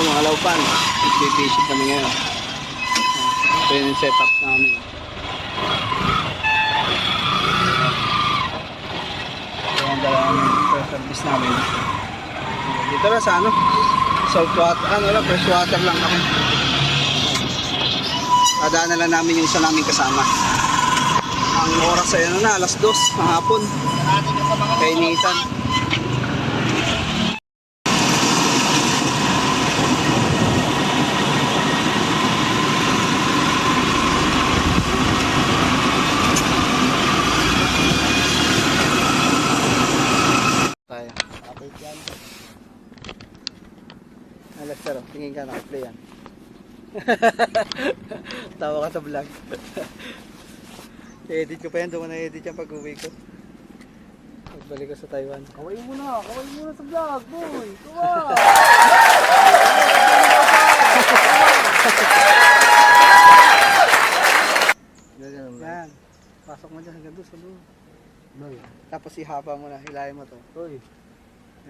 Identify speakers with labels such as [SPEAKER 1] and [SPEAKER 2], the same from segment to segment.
[SPEAKER 1] mga laupan. Nag-fishing kami ngayon. Ito yung setup namin. Ito yung dalawang service namin. Dito lang sa ano, salt water, fresh water lang kami. Adaan na lang namin yung isa namin kasama. Ang oras ay na, alas 2 ng hapon. Kainitan. Tayo. Alas pero, tingin ka, naka-play yan. Tawa ka sa vlog. I-edit ko pa yan, doon ko na-edit yan pag-uwi ko. Pagbalik ko sa Taiwan. Kaway muna sa vlog, boy! Kawa! Yan, pasok mo dyan hanggang doon sa doon. Tapos ihaba mo na, hilahin mo to.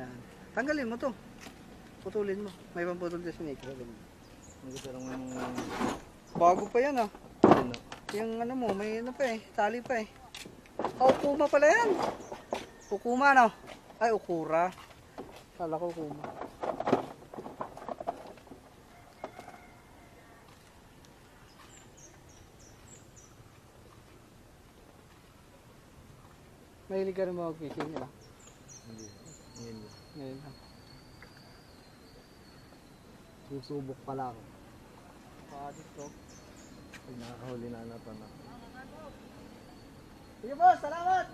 [SPEAKER 1] Yan. Tanggalin mo to. Putulin mo. May pamputol dyan sinake. Bago pa yan ah. Yung ano mo, may ano pa eh, tali pa eh. Oh, ukuma pala yan. Ukuma no? Ay, ukura. Kala ko ukuma. Mahilig ka rin mag-fishing nila? Hindi. Ngayon lang.
[SPEAKER 2] Susubok pala ako.
[SPEAKER 1] Dito.
[SPEAKER 2] Pag nakahuli na natin na.
[SPEAKER 1] Sige boss, salamat!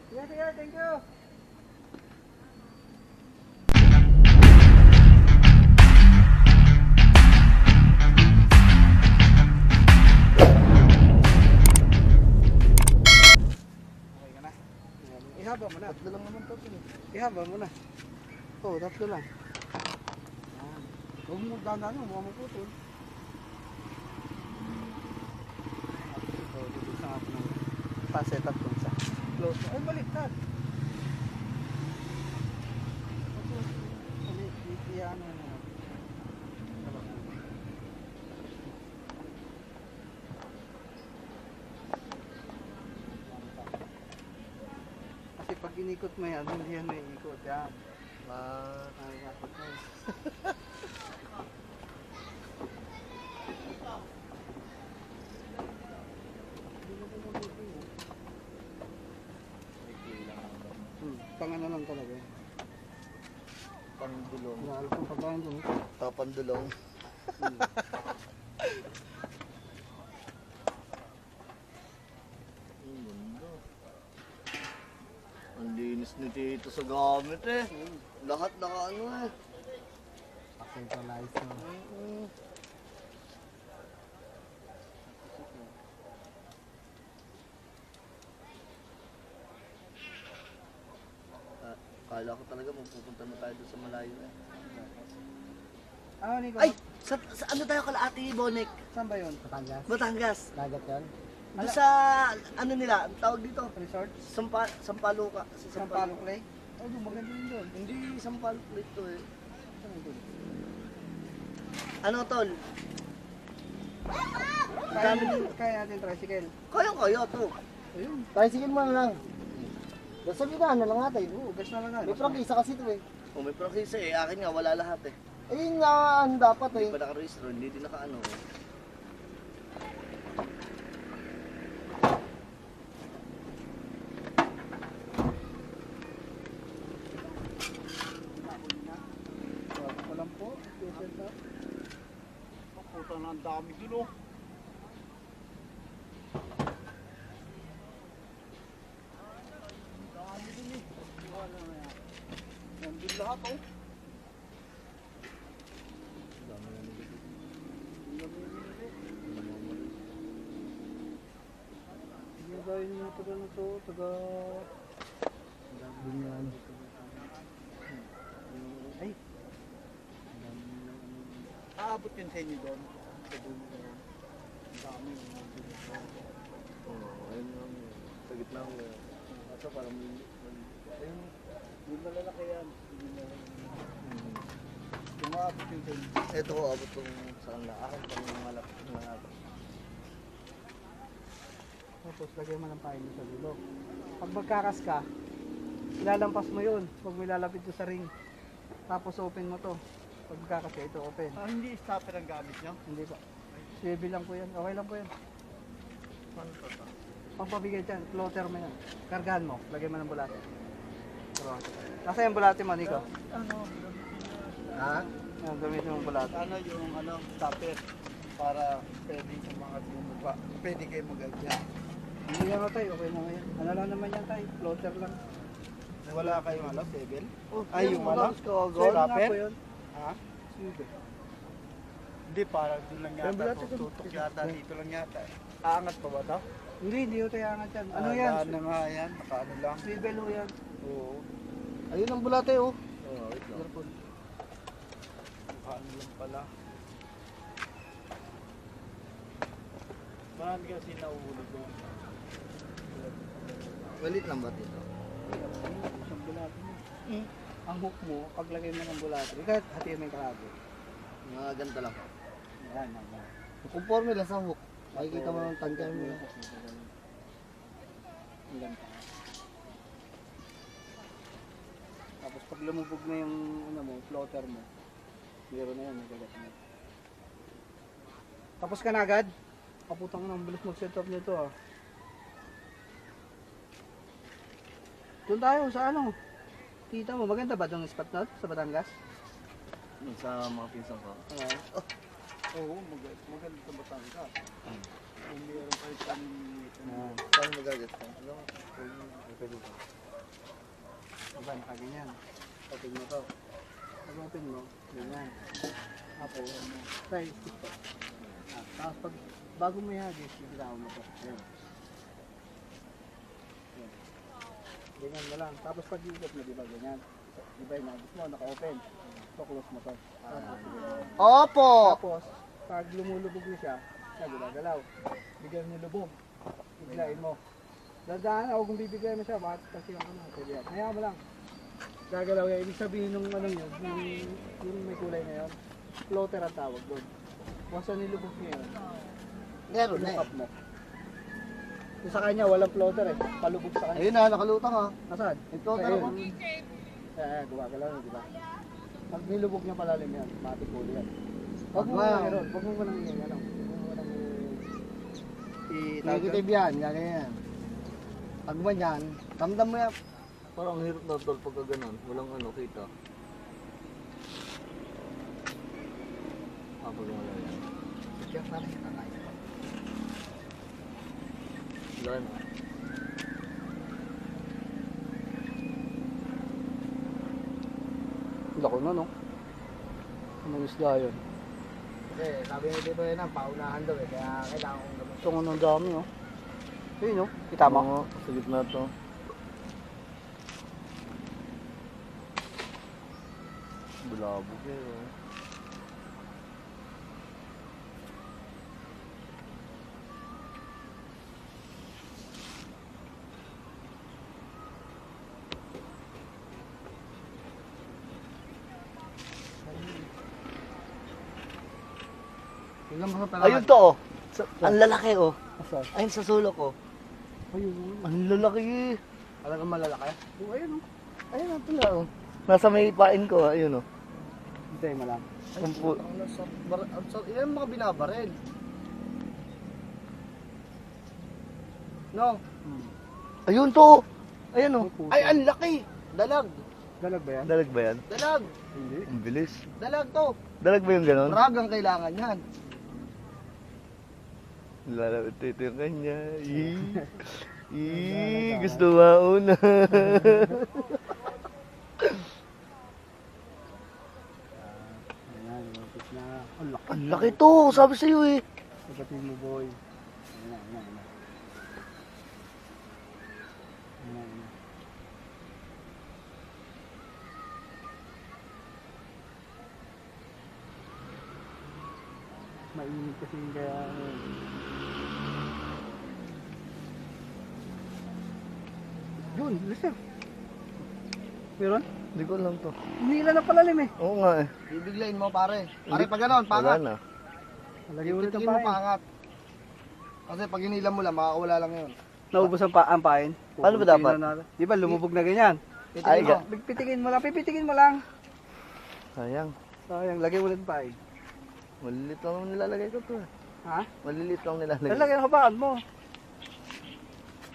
[SPEAKER 1] Sige, thank you! Okay ka na? Ihaba mo na.
[SPEAKER 2] Tatlo lang naman to.
[SPEAKER 1] Ihaba mo na. Oo, tatlo lang.
[SPEAKER 2] Huwag mo dandan mo, mukhang maputol.
[SPEAKER 1] So, dito sa ako ng pa-setup ko sa close. Ay, baliktad. Ano na. Kasi pag inikot mo yan, hindi yan may ikot yan. Nakakapot na yun. Pang ano lang talaga.
[SPEAKER 2] Pandulong.
[SPEAKER 1] Lalo pang pagkain doon.
[SPEAKER 2] Pandulong. Ang linis ni Tito sa gamit eh. Lahat naka ano eh.
[SPEAKER 1] Centralized na.
[SPEAKER 2] Kala ko talaga magpupunta na tayo doon sa malayo eh.
[SPEAKER 1] Nico?
[SPEAKER 2] Ay! Sa ano tayo Kalahati, Bonek?
[SPEAKER 1] Saan ba yun?
[SPEAKER 2] Batangas.
[SPEAKER 1] Dagat yun?
[SPEAKER 2] Doon sa ano nila, ang tawag dito?
[SPEAKER 1] Resort?
[SPEAKER 2] Sampaluca.
[SPEAKER 1] Sampaloc Lake? Oh, maganda yun doon.
[SPEAKER 2] Hindi Sampaluc Lake to eh.
[SPEAKER 1] Saan yun doon?
[SPEAKER 2] Ano tol?
[SPEAKER 1] Kaya natin tricycle.
[SPEAKER 2] Kaya to.
[SPEAKER 1] Ayun.
[SPEAKER 2] Tricycle mo na lang. Basta binahan na lang natin.
[SPEAKER 1] Oo, best na lang nga.
[SPEAKER 2] May prangkisa kasi ito eh. Oh, may prangkisa eh. Akin nga, wala lahat eh. Ayun nga, ano dapat eh. Hindi pa naka-register, hindi din naka-ano eh.
[SPEAKER 1] Bago ko lang po. Special na. Puta na ang dami dun oh. Dami dun eh. Wala na yan. Nandun lahat oh. Gawin mo taga na to, taga Bunyan. Ay! Aabot yun sa inyo doon. Sa Bunyan. Ang dami yung mga Bunyan.
[SPEAKER 2] Oo, ayun yung sa gitna ko. Asa parang ayun, yung malalaki yan.
[SPEAKER 1] aabot yung dyan.
[SPEAKER 2] Ito ko, abot kong saan na. Akin pa yung mga lapit na natin.
[SPEAKER 1] Tapos lagyan mo ng pain sa dulo. Pag magkakas ka, ilalampas mo yun. Huwag mo ilalapit doon sa ring. Tapos open mo to. Pag magkakas ka, ito open.
[SPEAKER 3] Hindi stopper ang gamit nyo?
[SPEAKER 1] Hindi pa. Swivel lang po yan. Okay lang po yan.
[SPEAKER 2] Paano pa ba?
[SPEAKER 1] Pampabigay dyan, floater mo yan. Kargahan mo, lagyan mo ng bulate. Nasa yung bulate mo, Nico?
[SPEAKER 3] Ano?
[SPEAKER 2] Ha?
[SPEAKER 1] Yan, gamitin mo yung bulate.
[SPEAKER 3] Ano yung stopper para pwede sa mga bumaba. Pwede kayo mag-adjust.
[SPEAKER 1] Hindi yan tayo, okay na yan. Ano lang naman yan tayo, floater lang.
[SPEAKER 3] Wala kayong sevel?
[SPEAKER 1] Oh,
[SPEAKER 3] Ay, yung ano?
[SPEAKER 1] Swivel nga
[SPEAKER 3] Stopper?
[SPEAKER 1] po yun.
[SPEAKER 3] Ha?
[SPEAKER 1] Swivel.
[SPEAKER 3] Hindi, parang doon lang
[SPEAKER 1] Yung
[SPEAKER 3] yata.
[SPEAKER 1] bulate ko.
[SPEAKER 3] Tutok yata, dito lang yata. Aangat pa ba ito?
[SPEAKER 1] Hindi yung tayo angat yan. Ano yan?
[SPEAKER 3] Daan na nga yan, nakaano lang.
[SPEAKER 1] Swivel ho yan.
[SPEAKER 3] Oo.
[SPEAKER 2] Ayun ang bulate oh. Oo, wait lang.
[SPEAKER 3] Nakaano lang pala. Marami kasi nauhuli doon.
[SPEAKER 2] Malit lang ba dito?
[SPEAKER 1] Isang bulate mo. Ang hook mo, paglagay mo ng bulate, kahit hatiin mo yung kalahati.
[SPEAKER 2] Mga ganito lang.
[SPEAKER 1] Yan, yan.
[SPEAKER 2] Conforme lang sa hook. Makikita mo ng tansya mo.
[SPEAKER 1] Ang ganda. Tapos pag lumubog na yung ano mo, floater mo, meron na yan, magagat na. Tapos ka na agad? Kaputang na, ang bilis mag-set up nito ah. Doon tayo sa ano? Kita mo, maganda ba itong spot na sa Batangas?
[SPEAKER 2] Sa mga pinsan ko.
[SPEAKER 3] Oo, maganda sa Batangas. Kung meron kayo
[SPEAKER 2] Saan magagat ka? Ano?
[SPEAKER 1] Pwede ba? Diba, nakaganyan. Open mo to. Pag open mo, ganyan. Tapos, try, stick to. Tapos pag, bago mo ihagis, biglawan mo to. Ayan. Ayan. Ganyan mo lang. Tapos pag ikot mo, diba, ganyan. Diba, inagis mo, naka-open. So, close mo to. Tapos,
[SPEAKER 2] Opo!
[SPEAKER 1] tapos, pag lumulubog na siya, gagalaw. Bigyan mo yung lubog. Biglayin mo. Dadaan ako kung bibigyan mo siya, bakit kasi ako na, pwede yan. Hayaan mo lang. Gagalaw yan. Ibig sabihin nung ano yun, yung may kulay na yun, floater ang tawag doon. Basta nilubog niya yun,
[SPEAKER 2] Meron na
[SPEAKER 1] look up mo. Yung sa kanya, walang floater eh. Palubog sa kanya.
[SPEAKER 2] Ayun na, nakalutang ha.
[SPEAKER 1] Nasaan?
[SPEAKER 2] May floater ako.
[SPEAKER 1] Gumagalaw na, di ba? Pag nilubog niya palalim yan, matik huli yan. Huwag mo
[SPEAKER 2] Wow.
[SPEAKER 1] lang yun. Huwag mo lang yun. Huwag mo lang
[SPEAKER 2] Negative yan, ganyan. Pag ba yan, ramdam mo yan. Parang hirap na tol pagka ganun. Walang ano, kita. Pag wala yan. Check na rin kita tayo. Wala na.
[SPEAKER 1] Lako na, no? Anong isda yun?
[SPEAKER 2] Kasi sabi ni Tito yun ang paunahan daw eh. Kaya kailangan kong gabay.
[SPEAKER 1] Ito nga ng dami, oh. Ayun, no? Kita mo?
[SPEAKER 2] Oo, sa gitna to. Bulabog eh. Oh.
[SPEAKER 1] Tingnan mo sa
[SPEAKER 2] Ayun to oh. Ang lalaki oh.
[SPEAKER 1] Asa?
[SPEAKER 2] Ayun sa sulok oh.
[SPEAKER 1] Ayun.
[SPEAKER 2] Ang lalaki.
[SPEAKER 1] Talagang malalaki. Oh, ayun, oh.
[SPEAKER 2] Ayun ang tula oh. Nasa may pain ko, ayun oh.
[SPEAKER 1] Hintay mo lang.
[SPEAKER 2] Kumpu. Yan mga binabaril. No? Ayun to. Ayun oh. Ay, ang laki. Dalag.
[SPEAKER 1] Dalag ba yan?
[SPEAKER 2] Dalag ba yan? Dalag.
[SPEAKER 1] Hindi.
[SPEAKER 2] Ang bilis. Dalag to. Dalag ba yung ganon? Maragang kailangan yan. Lalapit ito yung kanya. Gusto mauna.
[SPEAKER 1] Ayan, lumapit na. Ang laki.
[SPEAKER 2] Ang laki to. Sabi sa'yo eh.
[SPEAKER 1] Kapatid mo, boy. Ayan, ayan, ayan. Ayan, ayan. Mainit kasi yung kaya yun, listen. Meron?
[SPEAKER 2] Hindi ko alam to.
[SPEAKER 1] Hinila na palalim eh.
[SPEAKER 2] Oo nga eh.
[SPEAKER 3] Bibiglayin mo pare. Pare pag gano'n,
[SPEAKER 2] Wala
[SPEAKER 3] pangat.
[SPEAKER 2] na.
[SPEAKER 1] Lagyan ulit ang
[SPEAKER 3] Tingin mo
[SPEAKER 1] pain.
[SPEAKER 3] pangat. Kasi pag hinilam mo lang, makakawala lang yun.
[SPEAKER 1] Naubos ang pain.
[SPEAKER 2] Paano ba dapat?
[SPEAKER 1] Di ba lumubog na ganyan?
[SPEAKER 2] Ay,
[SPEAKER 3] Pitikin mo.
[SPEAKER 1] Pipitikin mo lang.
[SPEAKER 2] Sayang.
[SPEAKER 1] Sayang, lagyan ulit ang pain.
[SPEAKER 2] Malilit lang naman nilalagay ko to eh.
[SPEAKER 1] Ha?
[SPEAKER 2] Malilit lang nilalagay.
[SPEAKER 1] Lagyan ang habakan mo.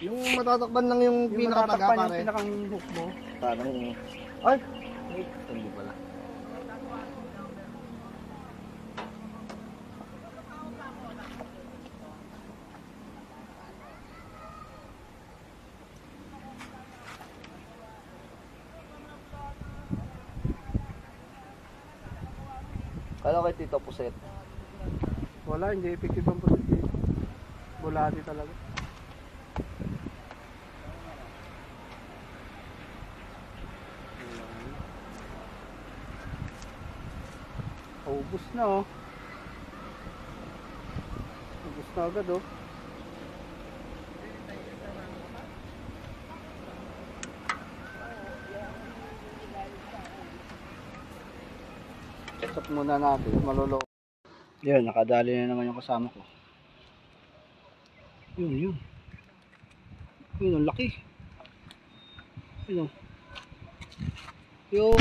[SPEAKER 3] Yung matatakban lang yung
[SPEAKER 1] Yung
[SPEAKER 3] pinakataga
[SPEAKER 1] matatakpan yung
[SPEAKER 3] pare.
[SPEAKER 1] pinakang hook mo.
[SPEAKER 2] Parang... Ay! Hindi pala. Kala kay Tito Puset.
[SPEAKER 1] Wala, hindi effective ang pusit dito. Bulati talaga. Ubus na oh. Ubus na agad oh. Stop muna natin, malolo. Yan, nakadali na naman yung kasama ko. Yun. Yun, ang laki. Yun. Yung